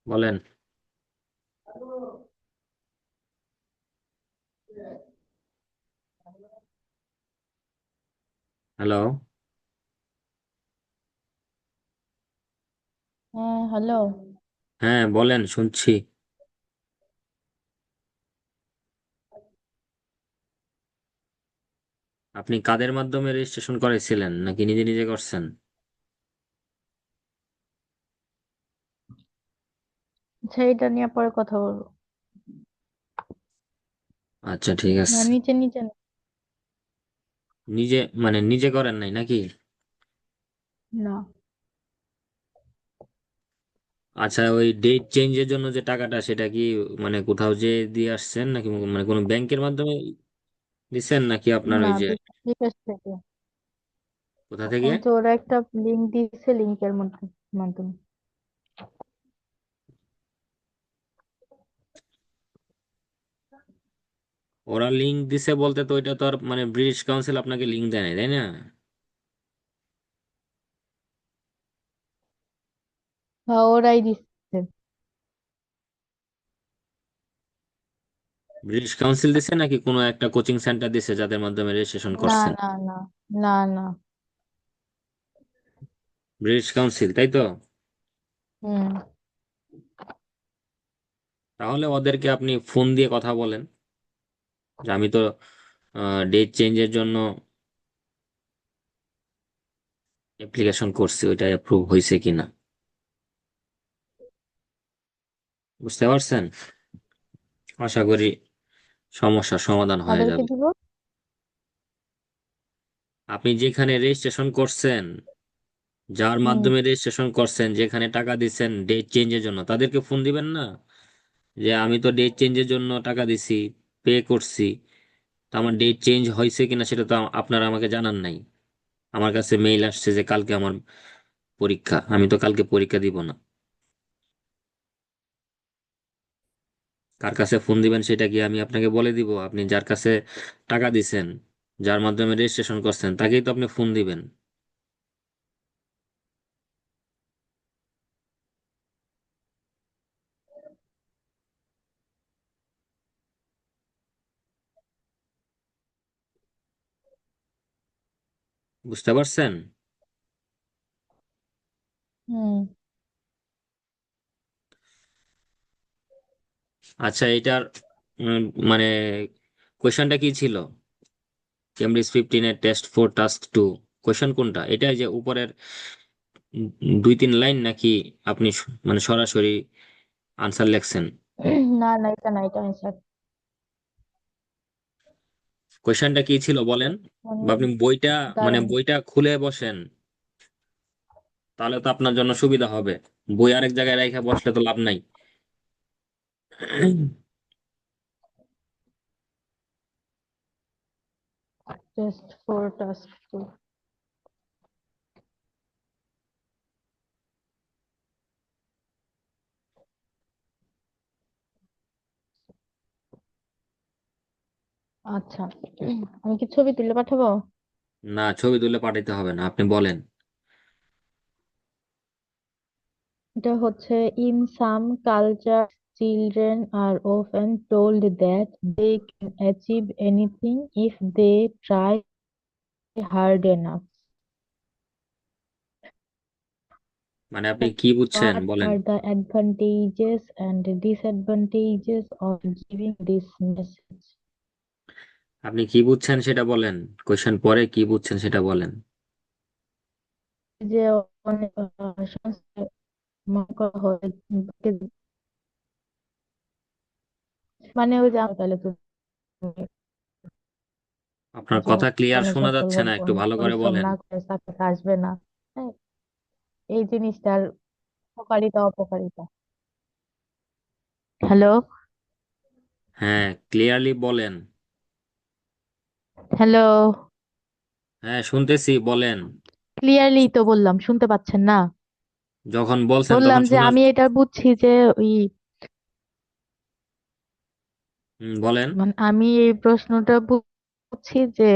বলেন। হ্যালো। হ্যাঁ, হ্যালো। হ্যাঁ, বলেন, শুনছি। আপনি কাদের মাধ্যমে রেজিস্ট্রেশন করেছিলেন নাকি নিজে নিজে করছেন? আচ্ছা, এটা নিয়ে পরে কথা বলবো। আচ্ছা, ঠিক না, আছে। নিচে নিচে না। নিজে মানে নিজে করেন নাই নাকি? না। আচ্ছা, ওই ডেট চেঞ্জের জন্য যে টাকাটা সেটা কি মানে কোথাও যে দিয়ে আসছেন নাকি মানে কোনো ব্যাংকের মাধ্যমে দিচ্ছেন নাকি আপনার না, ওই যে বিকাশ থেকে। কোথা থেকে? ওই তো ওরা একটা লিঙ্ক দিয়েছে, লিঙ্কের মাধ্যমে। ওরা লিংক দিছে বলতে তো ওইটা তো আর মানে ব্রিটিশ কাউন্সিল আপনাকে লিংক দেয় নাই, তাই না? হ্যাঁ, ওরাই দিচ্ছে। ব্রিটিশ কাউন্সিল দিছে নাকি কোনো একটা কোচিং সেন্টার দিছে যাদের মাধ্যমে রেজিস্ট্রেশন না, করছেন? না, না, না, না। ব্রিটিশ কাউন্সিল, তাই তো? হুম। তাহলে ওদেরকে আপনি ফোন দিয়ে কথা বলেন যে আমি তো ডেট চেঞ্জের জন্য অ্যাপ্লিকেশন করছি, ওইটা অ্যাপ্রুভ হয়েছে কিনা। বুঝতে পারছেন? আশা করি সমস্যার সমাধান হয়ে তাদেরকে যাবে। দিব। আপনি যেখানে রেজিস্ট্রেশন করছেন, যার হুম। মাধ্যমে রেজিস্ট্রেশন করছেন, যেখানে টাকা দিচ্ছেন ডেট চেঞ্জের জন্য, তাদেরকে ফোন দিবেন না যে আমি তো ডেট চেঞ্জের জন্য টাকা দিছি, পে করছি, তো আমার ডেট চেঞ্জ হয়েছে কিনা সেটা তো আপনারা আমাকে জানান নাই। আমার কাছে মেইল আসছে যে কালকে আমার পরীক্ষা, আমি তো কালকে পরীক্ষা দিব না। কার কাছে ফোন দিবেন সেটা কি আমি আপনাকে বলে দিব? আপনি যার কাছে টাকা দিছেন, যার মাধ্যমে রেজিস্ট্রেশন করছেন, তাকেই তো আপনি ফোন দিবেন। বুঝতে পারছেন? হুম। আচ্ছা, এটার উম, মানে কোয়েশনটা কি ছিল? কেমব্রিজ 15 এর টেস্ট 4 টাস্ক 2, কোয়েশন কোনটা? এটাই যে উপরের উম, 2-3 লাইন, নাকি আপনি মানে সরাসরি আনসার লেখছেন? না, না, এটা না, এটা স্যার। কোয়েশনটা কি ছিল বলেন? মানে বা আপনি বইটা মানে দাঁড়ান। বইটা খুলে বসেন, তাহলে তো আপনার জন্য সুবিধা হবে। বই আরেক জায়গায় রেখে বসলে তো লাভ নাই। Test for task two. আচ্ছা। আমি কি ছবি তুলে পাঠাবো? না, ছবি তুলে পাঠাইতে হবে না, আপনি বলেন। এটা হচ্ছে, in some culture children are often told that they can achieve anything if they try hard enough. মানে আপনি কি বুঝছেন What বলেন। are the advantages and disadvantages of giving this message? আপনি কি বুঝছেন সেটা বলেন। কোয়েশ্চেন পরে কি বুঝছেন সেটা বলেন। যে অনেক সংস্থায় মনে করা হয়, মানে ওই যে তাহলে তুমি আপনার যে কথা ক্লিয়ার কোনো শোনা সফল যাচ্ছে না, হবো একটু না, ভালো করে পরিশ্রম বলেন। না করে চাকরিতে আসবে না। হ্যাঁ, এই জিনিসটার উপকারিতা অপকারিতা। হ্যালো। হ্যাঁ, ক্লিয়ারলি বলেন। হ্যালো। হ্যাঁ, শুনতেছি, বলেন। ক্লিয়ারলি তো বললাম, শুনতে পাচ্ছেন না? যখন বলছেন বললাম তখন যে শোনা। আমি এটা বুঝছি যে ওই, বলেন। মানে আমি এই প্রশ্নটা বুঝছি যে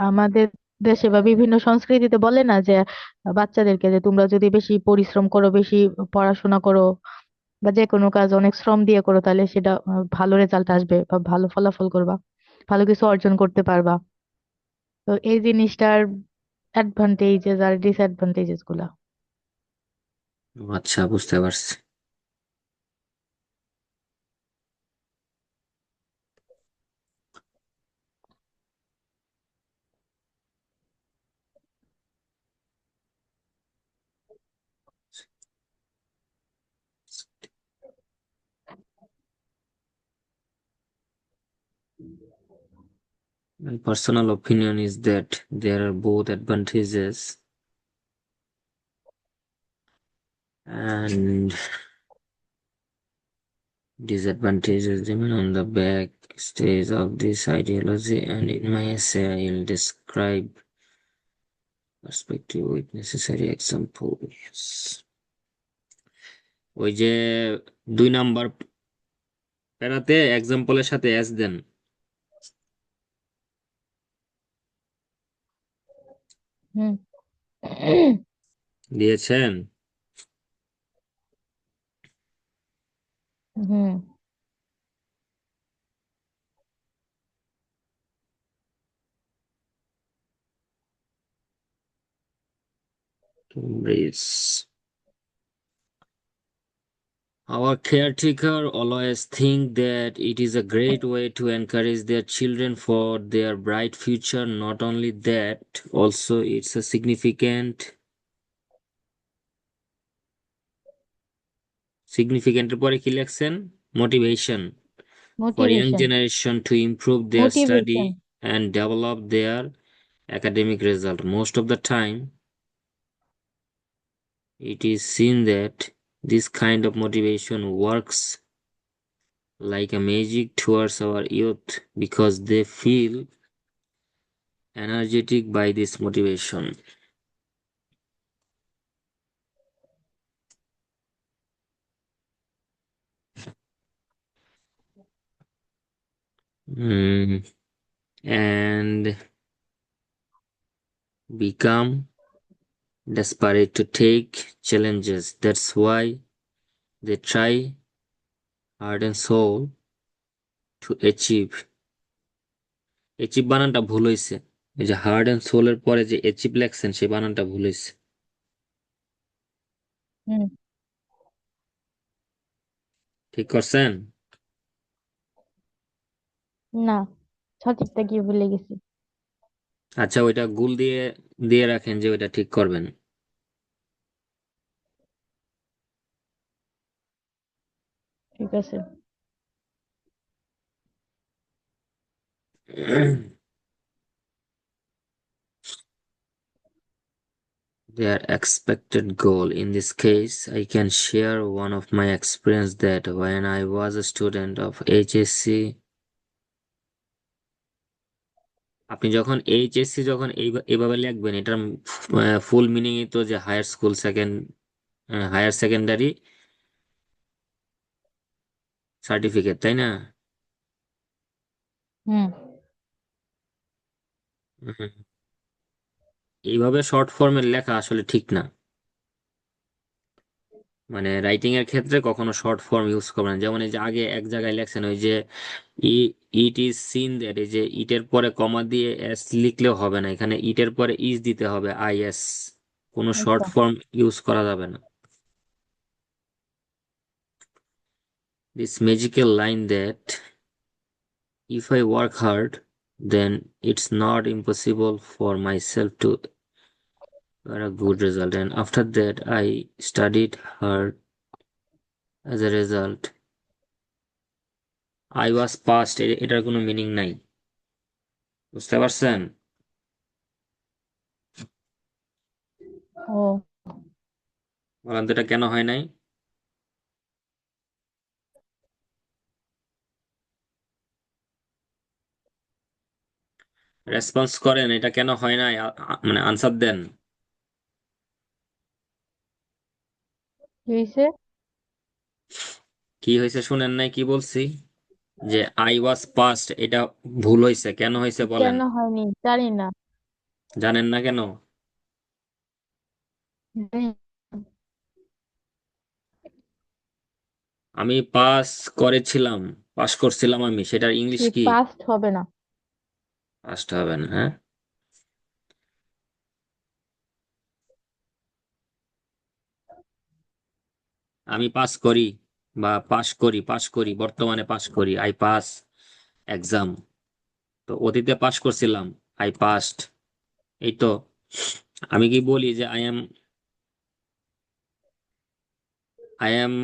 আমাদের দেশে বা বিভিন্ন সংস্কৃতিতে বলে না যে বাচ্চাদেরকে যে তোমরা যদি বেশি পরিশ্রম করো, বেশি পড়াশোনা করো, বা যে কোনো কাজ অনেক শ্রম দিয়ে করো, তাহলে সেটা ভালো রেজাল্ট আসবে বা ভালো ফলাফল করবা, ভালো কিছু অর্জন করতে পারবা। তো এই জিনিসটার অ্যাডভান্টেজেস আর ডিসঅ্যাডভান্টেজেস গুলা। আচ্ছা, বুঝতে পারছি। My personal opinion is that there are both advantages and disadvantages depending on the backstage of this ideology, and in my essay, I'll describe perspective with necessary examples. ওই যে 2 নাম্বার প্যারাতে এক্সাম্পলের সাথে S দেন। হুম। দিয়েছেন? হুম। Cambridge. Our caretaker always think that it is a great way to encourage their children for their bright future. Not only that, also it's a significant পরে কি লেখছেন? Motivation for young motivation. generation to improve their study motivation. and develop their academic result. Most of the time, it is seen that this kind of motivation works like a magic towards our youth because they feel energetic by this motivation. Mm, and become desperate to take challenges. That's why they try heart and soul to achieve. Achieve বানানটা ভুল হয়েছে। এই যে hard and সোলের পরে যে achieve লেখছেন সেই বানানটা ভুল হয়েছে। হুম। ঠিক করছেন? না, সঠিকটা কি ভুলে গেছি। আচ্ছা, ওইটা গুল দিয়ে দিয়ে রাখেন যে ওইটা ঠিক করবেন। ঠিক আছে। Their expected goal. In this case, I can share one of my experience that when I was a student of HSC, আপনি যখন এইচএসসি যখন এইভাবে লিখবেন, এটার ফুল মিনিংই তো যে higher school second higher secondary certificate, তাই না? হুম। হুম। এইভাবে শর্ট ফর্মের লেখা আসলে ঠিক না। মানে রাইটিং এর ক্ষেত্রে কখনো শর্ট ফর্ম ইউজ করবেন না। যেমন এই যে আগে এক জায়গায় লেখছেন ওই যে ইট ইজ সিন দ্যাট, এই যে ইটের পরে কমা দিয়ে এস লিখলেও হবে না, এখানে ইটের পরে ইজ দিতে হবে, আইএস। কোনো শর্ট আচ্ছা। ফর্ম ইউজ করা যাবে না। This magical line that if I work hard, then it's not impossible for myself to get a good result. And after that, I studied hard. As a result, I was passed. এটার কোনো meaning নাই। বুঝতে পারছেন? ও। বলেন তো এটা কেন হয় নাই? রেসপন্স করেন, এটা কেন হয় নাই, মানে আনসার দেন। কি হয়েছে? কি হয়েছে শুনেন নাই কি বলছি? যে আই ওয়াজ পাস্ট, এটা ভুল হয়েছে, কেন হয়েছে বলেন। কেন হয়নি জানি না। জানেন না কেন? জানি না। আমি পাস করেছিলাম, পাস করছিলাম আমি, সেটার ইংলিশ কি? পাস্ট হবে না। পাসটা হবে না, হ্যাঁ। আমি পাস করি বা পাস করি বর্তমানে পাস করি, আই পাস এক্সাম। তো অতীতে পাস করছিলাম, আই পাস্ট। এই তো। আমি কি বলি যে আই এম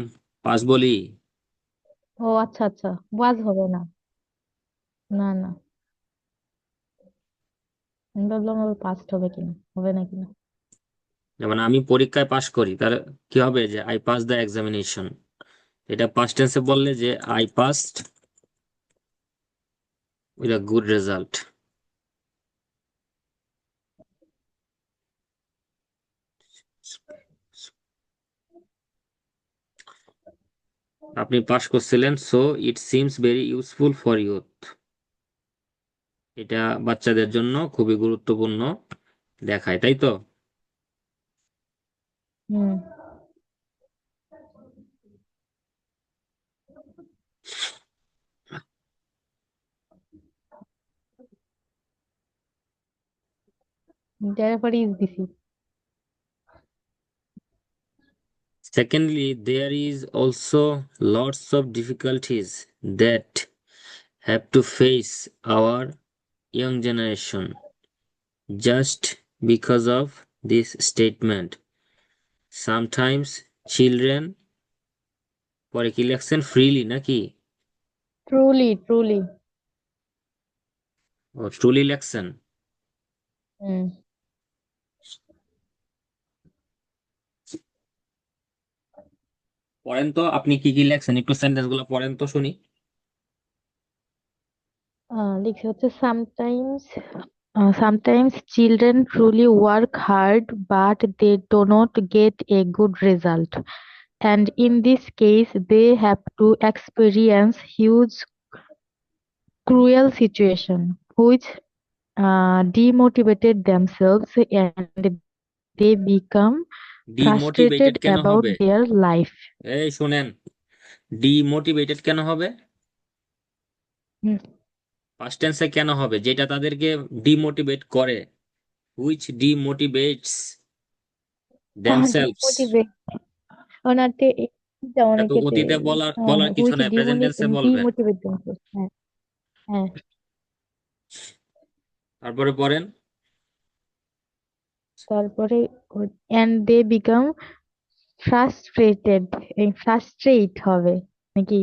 পাস বলি? ও আচ্ছা আচ্ছা, ওয়াজ হবে না। না না, আমি ভাবলাম আবার পাস্ট হবে কিনা, হবে না কিনা। যেমন আমি পরীক্ষায় পাস করি, তার কি হবে যে আই পাস দ্য এক্সামিনেশন। এটা পাস্ট টেন্সে বললে যে I passed with a good result. আপনি পাস করছিলেন, so it seems very useful for youth. এটা বাচ্চাদের জন্য খুবই গুরুত্বপূর্ণ দেখায়, তাই তো? হুম। তারপরে ইজ দিছি। Secondly, there is also lots of difficulties that have to face our young generation just because of this statement. Sometimes children পরে কি লেখছেন, ফ্রিলি নাকি? Truly truly. ও ট্রুলি লেখছেন। হুম। পড়েন তো, আপনি কি কি লেখছেন একটু সেন্টেন্স গুলো পড়েন তো শুনি। লিখছে হচ্ছে sometimes children truly work hard but they do not get a good result, and in this case they have to experience huge cruel situation which demotivated themselves, and they become demotivated frustrated কেন about হবে? their life. এই শুনেন, demotivated কেন হবে? হুম, past টেন্সে কেন হবে যেটা তাদেরকে ডিমোটিভেট করে? Which demotivates themselves. ডিমোটিভেট ওনাতে এটা এটা তো অনেকেতে অতীতে বলার বলার কিছু হুইচ নাই, প্রেজেন্ট টেন্সে বলবেন। Demotivate themselves। হ্যাঁ হ্যাঁ। তারপরে পড়েন। তারপরে and they become frustrated, এই ফ্রাস্ট্রেট হবে নাকি?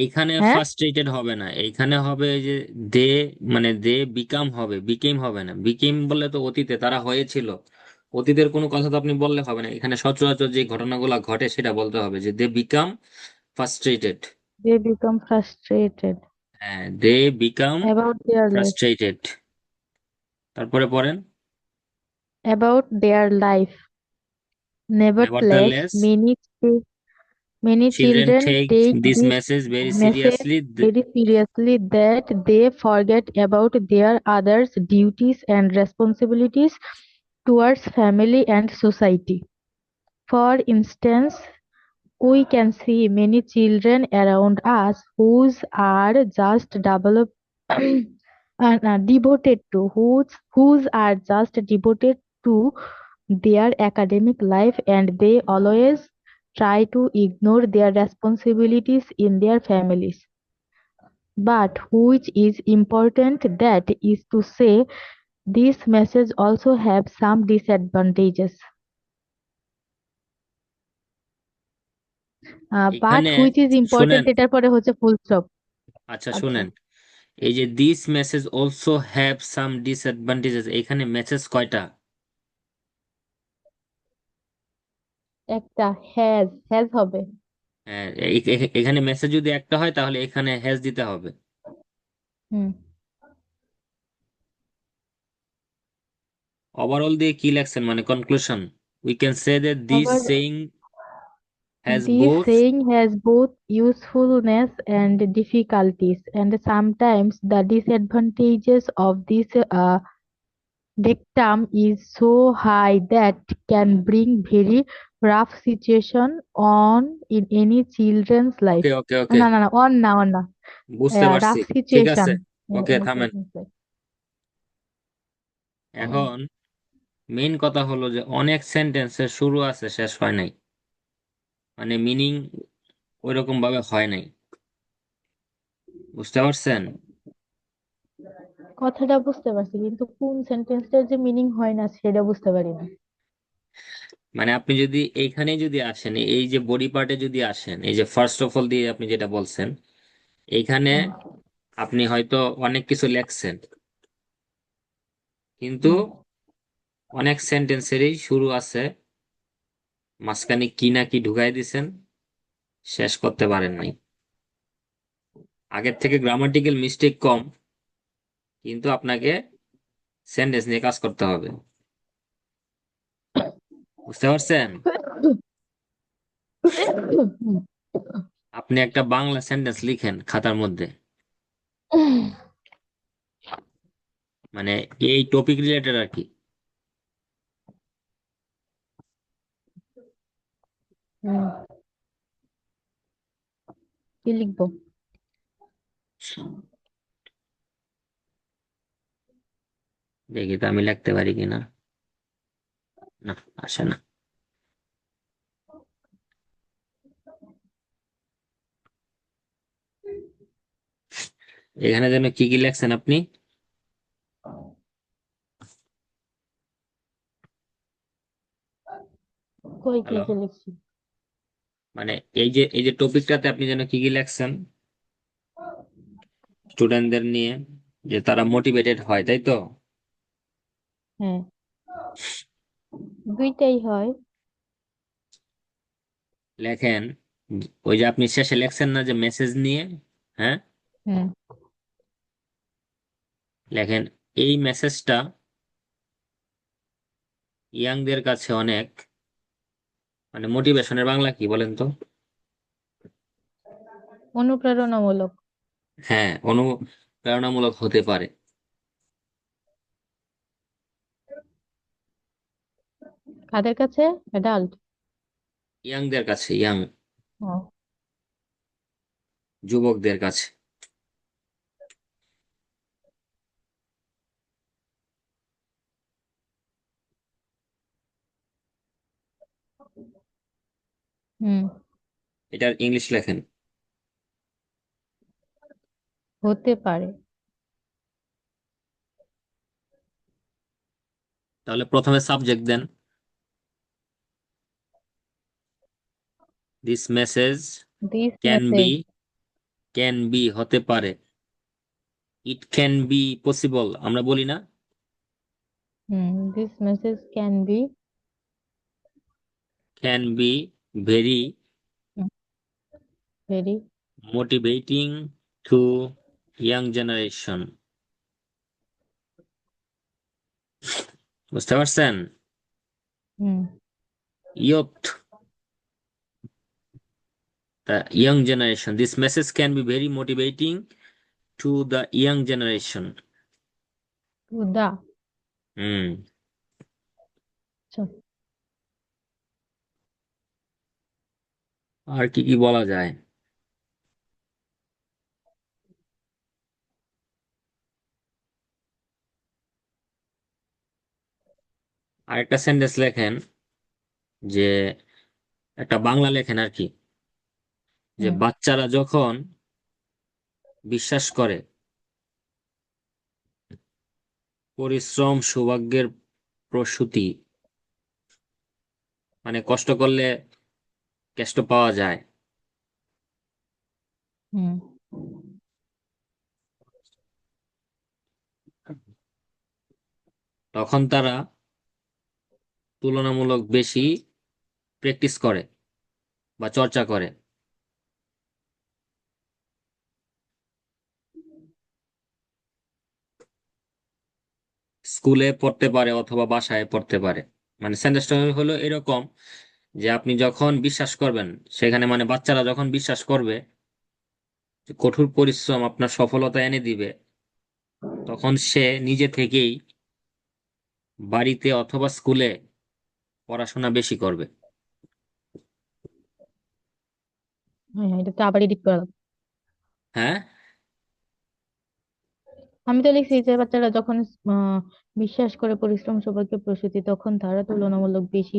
এইখানে হ্যাঁ, ফ্রাস্ট্রেটেড হবে না, এইখানে হবে যে দে, মানে দে বিকাম হবে, বিকেম হবে না। বিকেম বললে তো অতীতে তারা হয়েছিল, অতীতের কোনো কথা তো আপনি বললে হবে না। এখানে সচরাচর যে ঘটনাগুলো ঘটে সেটা বলতে হবে, যে they become frustrated. they become frustrated হ্যাঁ, they become about their life, frustrated. তারপরে পড়েন। about their life. Nevertheless, নেভারথেলেস many children children take take this this message very message seriously. very seriously that they forget about their others' duties and responsibilities towards family and society. For instance, we can see many children around us whose are just devoted to their academic life, and they always try to ignore their responsibilities in their families. But which is important, that is to say, this message also have some disadvantages. But এখানে which is important শুনেন, এটার পরে হচ্ছে full stop. আচ্ছা আচ্ছা, শুনেন, এই যে this message also have some disadvantages, এখানে মেসেজ কয়টা? একটা হ্যাজ হবে। হ্যাঁ, এখানে মেসেজ যদি একটা হয় তাহলে এখানে হ্যাজ দিতে হবে। হুম। ওভারঅল দিয়ে কি লেখছেন, মানে conclusion? We can say that this আবার saying has this both. saying has both usefulness and difficulties, and sometimes the disadvantages of this dictum is so high that can bring very rough situation on in any children's life. Okay okay okay, না না না, on না, on না। বুঝতে পারছি। Rough ঠিক situation আছে, in okay any থামেন। Children's life. এখন মেইন কথা হলো যে অনেক সেন্টেন্সের শুরু আছে শেষ হয় নাই, মানে মিনিং ওইরকম ভাবে হয় নাই, বুঝতে পারছেন? কথাটা বুঝতে পারছি, কিন্তু কোন সেন্টেন্সটার যে মিনিং হয় না সেটা বুঝতে পারি না। মানে আপনি যদি এইখানে যদি আসেন, এই যে বডি পার্টে যদি আসেন, এই যে ফার্স্ট অফ অল দিয়ে আপনি যেটা বলছেন, এইখানে হুম। আপনি হয়তো অনেক কিছু লেখছেন, কিন্তু হুম। অনেক সেন্টেন্সেরই শুরু আছে, মাঝখানে কি না কি ঢুকাই দিছেন, শেষ করতে পারেন নাই। আগের থেকে গ্রামাটিক্যাল মিস্টেক কম, কিন্তু আপনাকে সেন্টেন্স নিয়ে কাজ করতে হবে, বুঝতে পারছেন? আপনি একটা বাংলা সেন্টেন্স লিখেন খাতার মধ্যে, মানে এই টপিক রিলেটেড আর কি। হুম, কি লিখবো? দেখি তো আমি লিখতে পারি কিনা। না, আসে না। এখানে যেন কি কি লেখছেন আপনি? কই কি হ্যালো, কি লিখছি? মানে এই যে টপিকটাতে আপনি যেন কি কি লেখছেন স্টুডেন্টদের নিয়ে, যে তারা মোটিভেটেড হয়, তাই তো? হ্যাঁ, দুইটাই হয়। লেখেন, ওই যে আপনি শেষে লেখছেন না যে মেসেজ নিয়ে, হ্যাঁ, হুম। লেখেন এই মেসেজটা ইয়াংদের কাছে অনেক, মানে মোটিভেশনের বাংলা কি বলেন তো? অনুপ্রেরণামূলক। হ্যাঁ, অনুপ্রেরণামূলক হতে পারে। কাদের কাছে? অ্যাডাল্ট? ইয়াংদের কাছে, ইয়াং, ও। যুবকদের কাছে। হুম। এটার ইংলিশ লেখেন। হতে পারে। তাহলে প্রথমে সাবজেক্ট দেন, this message this can be, message. Can be হতে পারে, ইট ক্যান বি পসিবল আমরা বলি না? Hmm, this message can be can be very very. Motivating to young generation, বুঝতে পারছেন? Hmm. Youth, the young generation. This message can be very motivating to the young generation. To the. Hmm. আর কি কি বলা যায়? আরেকটা sentence লেখেন, যে একটা বাংলা লেখেন আর কি, যে হুম। বাচ্চারা যখন বিশ্বাস করে পরিশ্রম সৌভাগ্যের প্রসূতি, মানে কষ্ট করলে কেষ্ট পাওয়া যায়, হুম। তখন তারা তুলনামূলক বেশি প্র্যাকটিস করে বা চর্চা করে। স্কুলে পড়তে পারে অথবা বাসায় পড়তে পারে। মানে সেন্টেন্সটা হলো এরকম, যে আপনি যখন বিশ্বাস করবেন, সেখানে মানে বাচ্চারা যখন বিশ্বাস করবে যে কঠোর পরিশ্রম আপনার সফলতা এনে দিবে, তখন সে নিজে থেকেই বাড়িতে অথবা স্কুলে পড়াশোনা বেশি করবে। হ্যাঁ হ্যাঁ, এটা তো আবার এডিট করা লাগবে। হ্যাঁ, আমি তো লিখছি যে বাচ্চারা যখন আহ, বিশ্বাস করে পরিশ্রম সৌভাগ্য প্রসূতি তখন তারা তুলনামূলক বেশি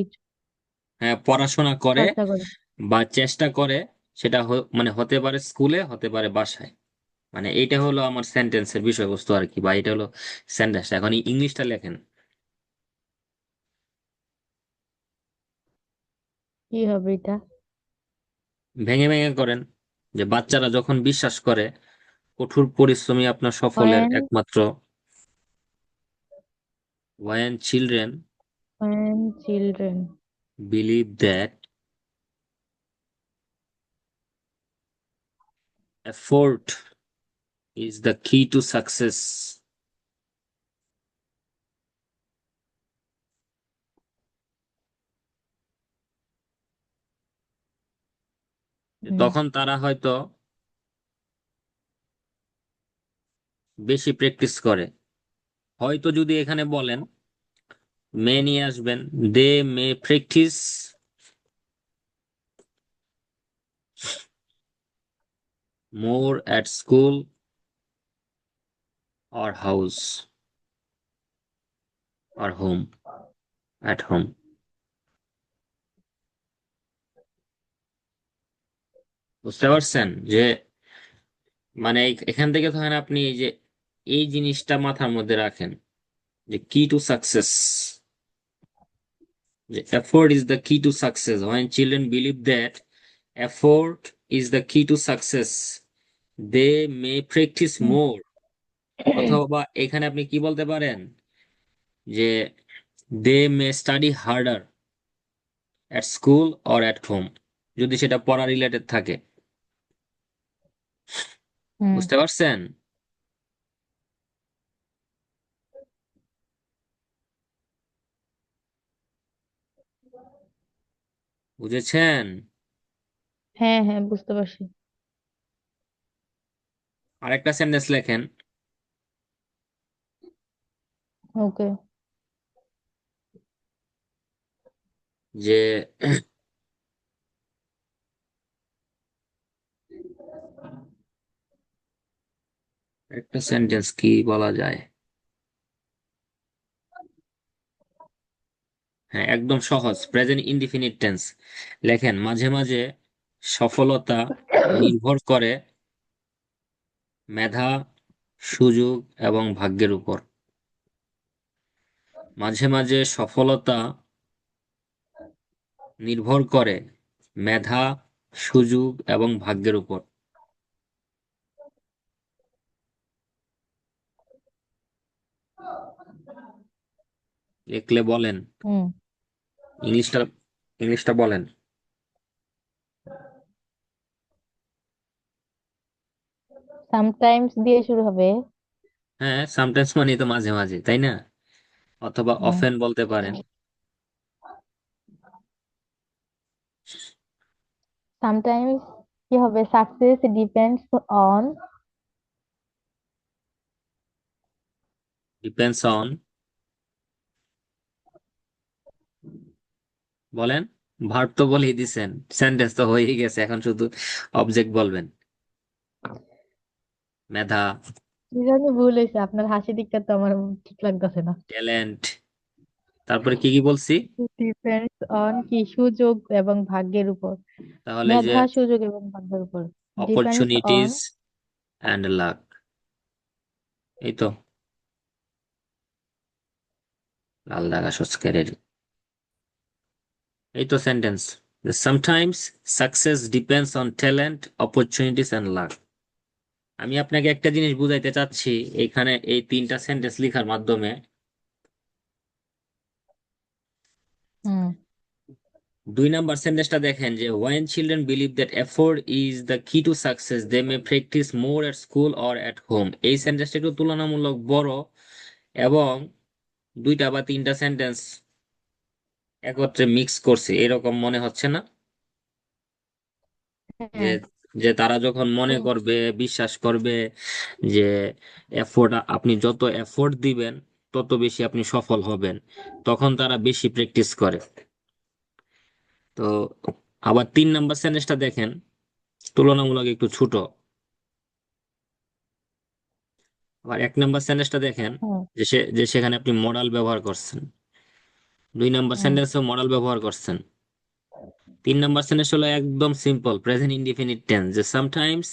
হ্যাঁ, পড়াশোনা করে চর্চা করে। বা চেষ্টা করে, সেটা মানে হতে পারে স্কুলে, হতে পারে বাসায়। মানে এইটা হলো আমার সেন্টেন্সের বিষয়বস্তু আর কি, বা এটা হলো সেন্টেন্স। এখন ইংলিশটা লেখেন। কি হবে এটা? ভেঙে ভেঙে করেন, যে বাচ্চারা যখন বিশ্বাস করে কঠোর পরিশ্রমী আপনার সফলের when একমাত্র। when children when children believe that effort is the key to success, হুম তখন তারা হয়তো বেশি প্র্যাকটিস করে। হয়তো যদি এখানে বলেন, মে নিয়ে আসবেন, they may practice more at school or house or home, at home। বুঝতে পারছেন যে মানে এখান থেকে ধরেন আপনি এই যে এই জিনিসটা মাথার মধ্যে রাখেন, যে কি টু সাকসেস, যে effort is the key to success. When children believe that effort is the key to success, they may practice hmm more। অথবা এখানে আপনি কি বলতে পারেন, যে they may study harder at school or at home, যদি সেটা পড়া রিলেটেড থাকে। হুম বুঝতে পারছেন? বুঝেছেন? হ্যাঁ হ্যাঁ, বুঝতে পারছি। আরেকটা সেন্টেন্স লেখেন, ওকে। যে একটা সেন্টেন্স কি বলা যায়, হ্যাঁ একদম সহজ, প্রেজেন্ট ইনডিফিনিট টেন্স লেখেন। মাঝে মাঝে সফলতা নির্ভর করে মেধা, সুযোগ এবং ভাগ্যের উপর। মাঝে মাঝে সফলতা নির্ভর করে মেধা, সুযোগ এবং ভাগ্যের উপর। লিখলে বলেন। হুম ইংলিশটা ইংলিশটা বলেন। সামটাইমস দিয়ে শুরু হবে। হ্যাঁ, সামটাইমস মানে তো মাঝে মাঝে, তাই না? অথবা হুম অফেন বলতে পারেন। সামটাইমস কি হবে? Success depends on. Depends on, বলেন। ভার্ব তো বলেই দিছেন, সেন্টেন্স তো হয়েই গেছে, এখন শুধু অবজেক্ট বলবেন। মেধা, কি জানি ভুল হয়েছে, আপনার হাসি দিকটা তো আমার ঠিক লাগতেছে না। ট্যালেন্ট, তারপরে কি কি বলছি? ডিপেন্ডস অন কি? সুযোগ এবং ভাগ্যের উপর। তাহলে যে মেধা, সুযোগ এবং ভাগ্যের উপর। Depends on. Opportunities and lakh, এই তো। লাল দাগা সৎকারের, এই তো sentence. Sometimes success depends on talent, opportunities and lakh. আমি আপনাকে একটা জিনিস বুঝাইতে চাচ্ছি এখানে এই তিনটা সেন্টেন্স লেখার মাধ্যমে। হুম 2 নাম্বার সেন্টেন্সটা দেখেন, যে when children believe that effort is the key to success, they may practice more at school or at home। এই সেন্টেন্সটা একটু তুলনামূলক বড়, এবং দুইটা বা তিনটা সেন্টেন্স একত্রে মিক্স করছে এরকম মনে হচ্ছে না? যে হ্যাঁ যে তারা যখন মনে হুম, করবে, বিশ্বাস করবে যে এফোর্ট, আপনি যত এফোর্ট দিবেন তত বেশি আপনি সফল হবেন, তখন তারা বেশি প্র্যাকটিস করে। তো আবার 3 নাম্বার সেন্টেন্সটা দেখেন, তুলনামূলক একটু ছোট। আবার 1 নম্বর সেন্টেন্সটা দেখেন, হুম। যে সেখানে আপনি মডাল ব্যবহার করছেন। 2 নম্বর হুম। সেন্টেন্সেও মডাল ব্যবহার করছেন। 3 নম্বর সেন্টেন্স হলো একদম সিম্পল প্রেজেন্ট ইনডিফিনিট টেন্স, যে sometimes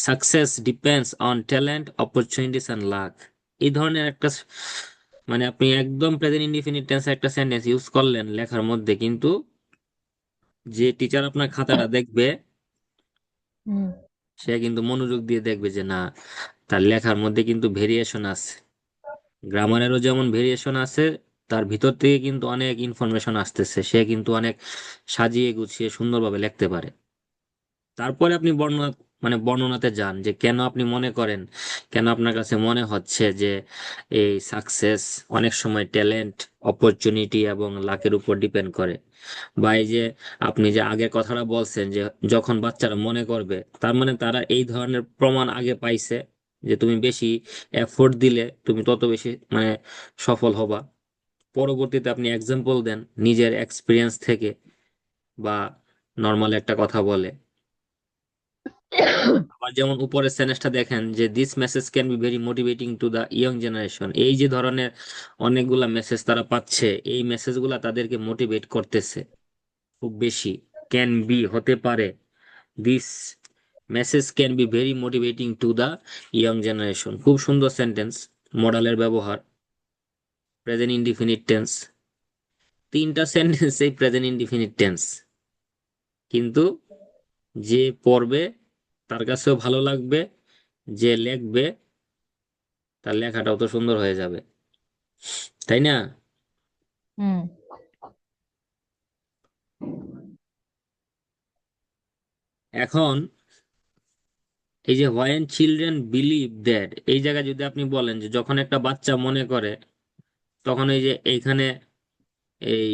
success depends on talent opportunities and luck. এই ধরনের একটা মানে আপনি একদম প্রেজেন্ট ইনডিফিনিট টেন্স একটা সেন্টেন্স ইউজ করলেন লেখার মধ্যে, কিন্তু যে টিচার আপনার খাতাটা দেখবে হুম। সে কিন্তু মনোযোগ দিয়ে দেখবে যে না, তার লেখার মধ্যে কিন্তু ভেরিয়েশন আছে। গ্রামারেরও যেমন ভেরিয়েশন আছে, তার ভিতর থেকে কিন্তু অনেক ইনফরমেশন আসতেছে, সে কিন্তু অনেক সাজিয়ে গুছিয়ে সুন্দরভাবে লিখতে পারে। তারপরে আপনি বর্ণনা মানে বর্ণনাতে যান যে কেন আপনি মনে করেন, কেন আপনার কাছে মনে হচ্ছে যে এই সাকসেস অনেক সময় ট্যালেন্ট, অপরচুনিটি এবং লাকের উপর ডিপেন্ড করে। বা এই যে আপনি যে আগের কথাটা বলছেন যে যখন বাচ্চারা মনে করবে, তার মানে তারা এই ধরনের প্রমাণ আগে পাইছে যে তুমি বেশি এফোর্ট দিলে তুমি তত বেশি মানে সফল হবা। পরবর্তীতে আপনি এক্সাম্পল দেন নিজের এক্সপিরিয়েন্স থেকে, বা নর্মাল একটা কথা বলে। আবার যেমন উপরের সেন্টেন্সটা দেখেন যে this message can be very motivating to the young generation. এই যে ধরনের অনেকগুলা মেসেজ তারা পাচ্ছে, এই মেসেজগুলা তাদেরকে মোটিভেট করতেছে খুব বেশি। ক্যান বি হতে পারে, this message can be very motivating to the young generation. খুব সুন্দর সেন্টেন্স। মডালের ব্যবহার, প্রেজেন্ট ইনডিফিনিট টেন্স, 3টা সেন্টেন্স এই প্রেজেন্ট ইনডিফিনিট টেন্স, কিন্তু যে পড়বে তার কাছেও ভালো লাগবে, যে লেখবে তার লেখাটাও তো সুন্দর হয়ে যাবে, তাই না? হুম। এখন এই যে হোয়েন চিলড্রেন বিলিভ দ্যাট, এই জায়গায় যদি আপনি বলেন যে যখন একটা বাচ্চা মনে করে, তখন এই যে এইখানে এই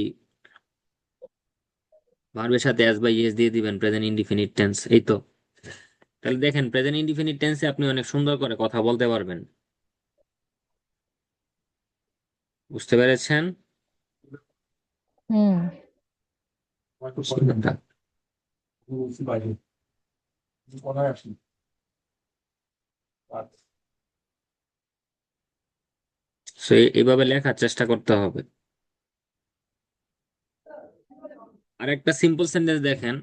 ভার্বের সাথে অ্যাজ বা ইয়েস দিয়ে দিবেন, প্রেজেন্ট ইনডিফিনিট টেন্স। এই তো। তাহলে দেখেন প্রেজেন্ট ইনডিফিনিট টেন্সে আপনি অনেক সুন্দর করে কথা বলতে পারবেন। বুঝতে পেরেছেন? হুম। সো এইভাবে লেখার চেষ্টা করতে হবে। আর একটা সিম্পল সেন্টেন্স দেখেন,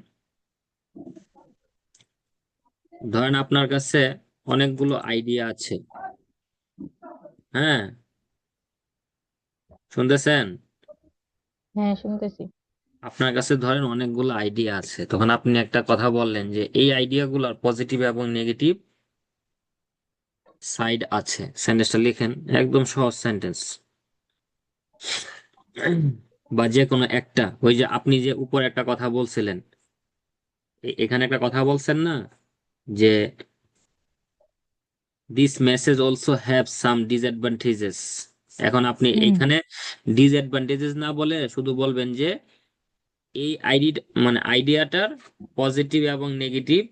ধরেন আপনার কাছে অনেকগুলো আইডিয়া আছে। হ্যাঁ, শুনতেছেন? হ্যাঁ, শুনতেছি। আপনার কাছে ধরেন অনেকগুলো আইডিয়া আছে, তখন আপনি একটা কথা বললেন যে এই আইডিয়াগুলোর পজিটিভ এবং নেগেটিভ সাইড আছে। সেন্টেন্সটা লিখেন, একদম সহজ সেন্টেন্স। বা যে কোনো একটা, ওই যে আপনি যে উপর একটা কথা বলছিলেন, এখানে একটা কথা বলছেন না যে this message also have some disadvantages. এখন আপনি হুম। এখানে ডিসঅ্যাডভান্টেজেস না বলে শুধু বলবেন যে এই আইডিয়াটার পজিটিভ এবং নেগেটিভ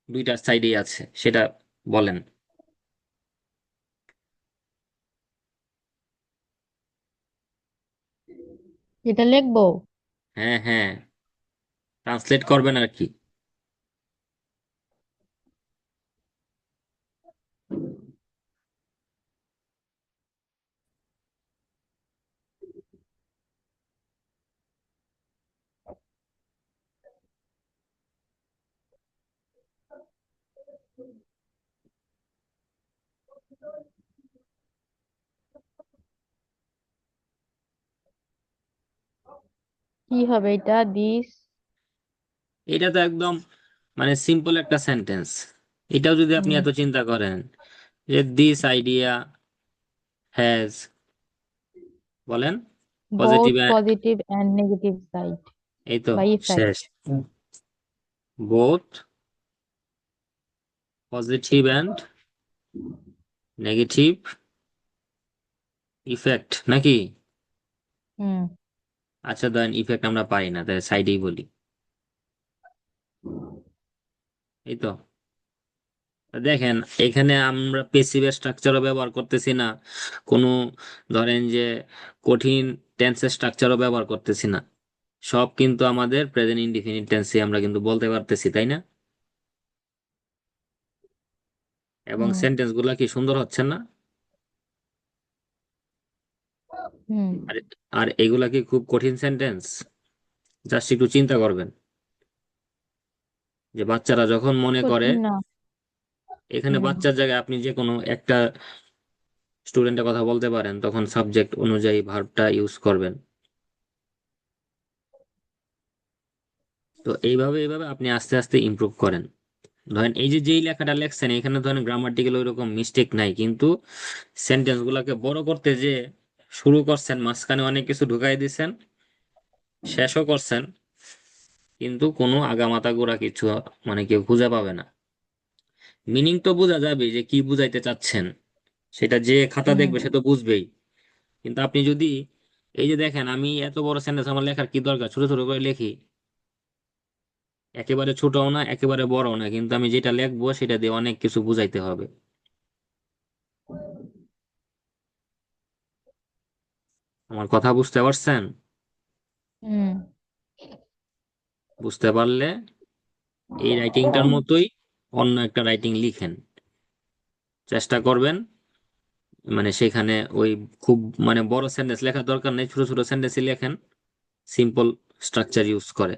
দুইটা সাইডেই আছে, সেটা বলেন। এটা লিখবো? হ্যাঁ, হ্যাঁ, ট্রান্সলেট করবেন আর কি। কি হবে এটা? দিস। এটা তো একদম সিম্পল একটা সেন্টেন্স। এটাও যদি আপনি হুম। এত চিন্তা করেন যে দিস আইডিয়া হ্যাজ, বলেন, positive. Both positive and negative side এই তো, বা ইফেক্ট। শেষ। Both positive and negative effect, নাকি? হুম। আচ্ছা, ধরেন ইফেক্ট আমরা পারি না, তাহলে সাইডেই বলি। এই তো। দেখেন এখানে আমরা পেসিভ স্ট্রাকচারও ব্যবহার করতেছি না, কোনো ধরেন যে কঠিন টেন্সের স্ট্রাকচারও ব্যবহার করতেছি না। সব কিন্তু আমাদের প্রেজেন্ট ইনডিফিনিট টেন্সে আমরা কিন্তু বলতে পারতেছি, তাই না? এবং হুম। সেন্টেন্স গুলা কি সুন্দর হচ্ছে না? হুম। আর আর এগুলা কি খুব কঠিন সেন্টেন্স? জাস্ট একটু চিন্তা করবেন যে বাচ্চারা যখন মনে করে, কঠিন না। এখানে হুম। বাচ্চার জায়গায় আপনি যে কোনো একটা স্টুডেন্টের কথা বলতে পারেন, তখন সাবজেক্ট অনুযায়ী ভার্বটা ইউজ করবেন। তো এইভাবে এইভাবে আপনি আস্তে আস্তে ইমপ্রুভ করেন। ধরেন এই যে যেই লেখাটা লেখছেন, এখানে ধরেন গ্রামাটিক্যাল ওই রকম মিস্টেক নাই, কিন্তু সেন্টেন্স গুলাকে বড় করতে যে শুরু করছেন, মাঝখানে অনেক কিছু ঢুকাই দিছেন, শেষও করছেন, কিন্তু কোনো আগামাথা গোড়া কিছু মানে কেউ খুঁজে পাবে না। মিনিং তো বোঝা যাবে যে কি বুঝাইতে চাচ্ছেন, সেটা যে খাতা হুম। দেখবে সে তো বুঝবেই। কিন্তু আপনি যদি এই যে দেখেন, আমি এত বড় সেন্টেন্স আমার লেখার কি দরকার, ছোট ছোট করে লিখি, একেবারে ছোটও না একেবারে বড়ও না, কিন্তু আমি যেটা লিখবো সেটা দিয়ে অনেক কিছু বুঝাইতে হবে। আমার কথা বুঝতে পারছেন? হুম। বুঝতে পারলে এই রাইটিংটার মতোই অন্য একটা রাইটিং লিখেন, চেষ্টা করবেন। মানে সেখানে ওই খুব মানে বড় সেন্টেন্স লেখার দরকার নেই, ছোট ছোট সেন্টেন্সই লেখেন, সিম্পল স্ট্রাকচার ইউজ করে।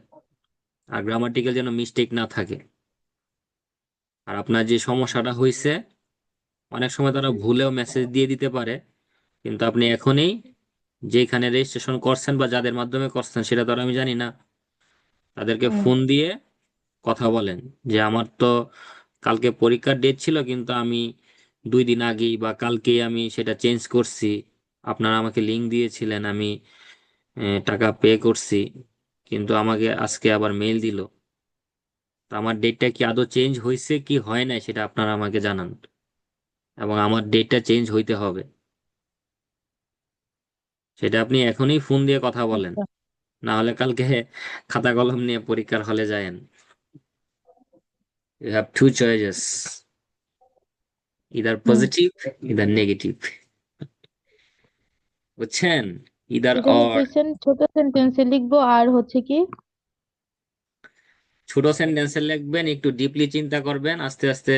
আর গ্রামাটিক্যাল যেন মিস্টেক না থাকে। আর আপনার যে সমস্যাটা হয়েছে, অনেক সময় তারা ভুলেও মেসেজ দিয়ে দিতে পারে, কিন্তু আপনি এখনই যেখানে রেজিস্ট্রেশন করছেন বা যাদের মাধ্যমে করছেন সেটা তো আর আমি জানি না, তাদেরকে হুম। ফোন দিয়ে কথা বলেন যে আমার তো কালকে পরীক্ষার ডেট ছিল, কিন্তু আমি 2 দিন আগেই বা কালকেই আমি সেটা চেঞ্জ করছি। আপনারা আমাকে লিংক দিয়েছিলেন, আমি টাকা পে করছি, কিন্তু আমাকে আজকে আবার মেইল দিল। তো আমার ডেটটা কি আদৌ চেঞ্জ হয়েছে কি হয় নাই সেটা আপনারা আমাকে জানান, এবং আমার ডেটটা চেঞ্জ হইতে হবে। সেটা আপনি এখনই ফোন দিয়ে কথা বলেন, আচ্ছা। না হলে কালকে খাতা কলম নিয়ে পরীক্ষার হলে যায়েন। You have two choices, either hmm. Positive either negative, বুঝছেন? ইদার এটা অর। লিখেছেন ছোট সেন্টেন্সে লিখবো আর হচ্ছে কি? ছোট সেন্টেন্সে লিখবেন, একটু ডিপলি চিন্তা করবেন, আস্তে আস্তে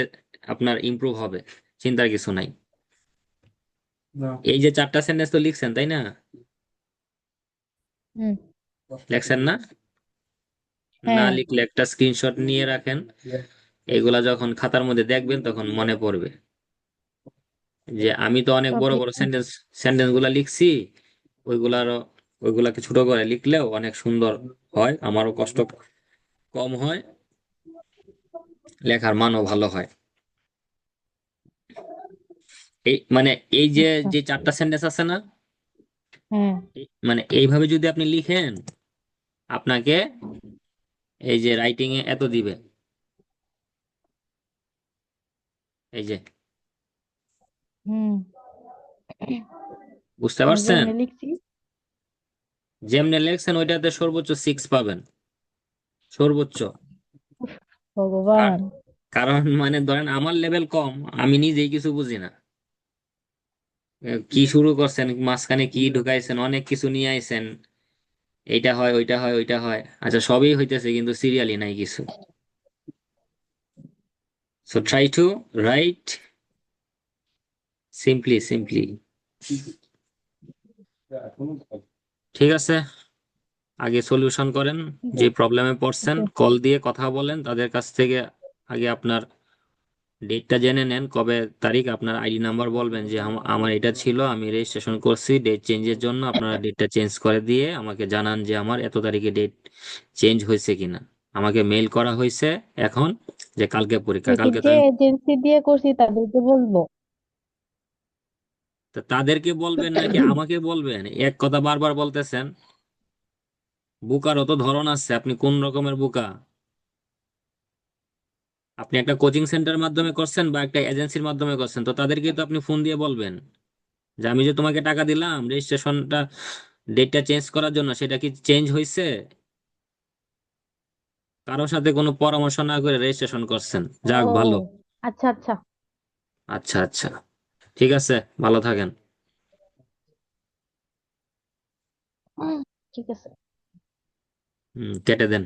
আপনার ইমপ্রুভ হবে, চিন্তার কিছু নাই। এই যে 4টা সেন্টেন্স তো লিখছেন, তাই না? হুম। লেখছেন না? না হ্যাঁ। লিখলে একটা স্ক্রিনশট নিয়ে রাখেন, এগুলা যখন খাতার মধ্যে দেখবেন তখন মনে পড়বে যে আমি তো অনেক সব বড় বড় লিখুন। সেন্টেন্স সেন্টেন্স গুলা লিখছি। ওইগুলারও ওইগুলাকে ছোট করে লিখলেও অনেক সুন্দর হয়, আমারও কষ্ট কম হয়, লেখার মানও ভালো হয়। এই মানে এই যে আচ্ছা। যে 4টা সেন্টেন্স আছে না, হ্যাঁ। মানে এইভাবে যদি আপনি লিখেন, আপনাকে এই যে রাইটিং এ এত দিবে, এই যে, হুম। বুঝতে আমি পারছেন? যেমনি লিখছি। যেমনি লেখছেন ওইটাতে সর্বোচ্চ 6 পাবেন, সর্বোচ্চ। ভগবান। কারণ মানে ধরেন আমার লেভেল কম, আমি নিজেই কিছু বুঝি না। কি শুরু করছেন, মাঝখানে কি ঢুকাইছেন, অনেক কিছু নিয়ে আইছেন, এইটা হয় ওইটা হয় ওইটা হয়, আচ্ছা সবই হইতেছে কিন্তু সিরিয়ালি নাই কিছু। So try to right simply simply. ঠিক আছে, আগে সলিউশন করেন। ঠিক যে আছে। প্রবলেমে পড়ছেন ওকে। কল দিয়ে কথা বলেন তাদের কাছ থেকে। আগে আপনার ডেটটা জেনে নেন, কবে তারিখ, আপনার আইডি নাম্বার বলবেন যে আমার এটা ছিল, আমি রেজিস্ট্রেশন করছি, ডেট চেঞ্জের জন্য আপনারা ডেটটা চেঞ্জ করে দিয়ে আমাকে জানান যে আমার এত তারিখে ডেট চেঞ্জ হয়েছে কিনা। আমাকে মেইল করা হয়েছে এখন যে কালকে পরীক্ষা, এটা কালকে তো যে আমি। এজেন্সি দিয়ে করছি তাদেরকে বলবো? তা তাদেরকে বলবেন নাকি আমাকে বলবেন, এক কথা বারবার বলতেছেন? বুকারও তো ধরন আছে, আপনি কোন রকমের বুকা? আপনি একটা কোচিং সেন্টার মাধ্যমে করছেন বা একটা এজেন্সির মাধ্যমে করছেন, তো তাদেরকে তো আপনি ফোন দিয়ে বলবেন যে আমি যে তোমাকে টাকা দিলাম রেজিস্ট্রেশনটা ডেটটা চেঞ্জ করার জন্য, সেটা কি চেঞ্জ হয়েছে? কারোর সাথে কোনো পরামর্শ না করে রেজিস্ট্রেশন করছেন, যাক ভালো। ও, আচ্ছা আচ্ছা। আচ্ছা আচ্ছা, ঠিক আছে, ভালো থাকেন। উম, ঠিক আছে। কেটে দেন।